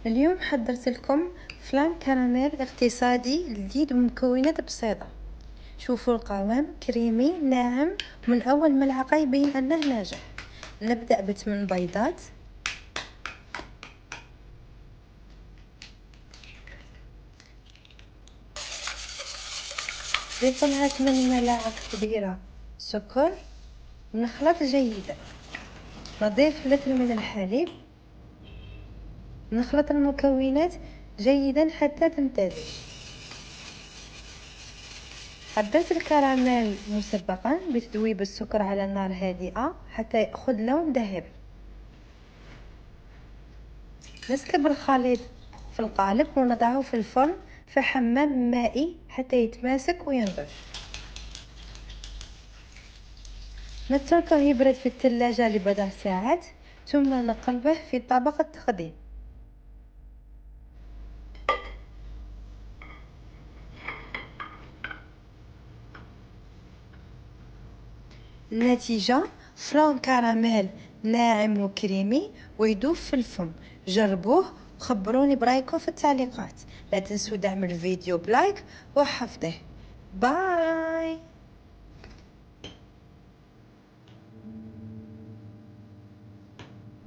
اليوم حضرت لكم فلان كراميل اقتصادي جديد بمكونات بسيطة. شوفوا القوام كريمي ناعم، من أول ملعقة يبين أنه ناجح. نبدأ ب8 بيضات، ضيف لها 8 ملاعق كبيرة سكر، نخلط جيدا. نضيف لتر من الحليب، نخلط المكونات جيدا حتى تمتزج. حضرت الكراميل مسبقا بتذويب السكر على نار هادئة حتى يأخذ لون ذهبي. نسكب الخليط في القالب ونضعه في الفرن في حمام مائي حتى يتماسك وينضج. نتركه يبرد في الثلاجة لبضع ساعات، ثم نقلبه في طبق التقديم. النتيجة فلان كراميل ناعم وكريمي ويدوب في الفم. جربوه وخبروني برايكم في التعليقات. لا تنسوا دعم الفيديو بلايك وحفظه. باي.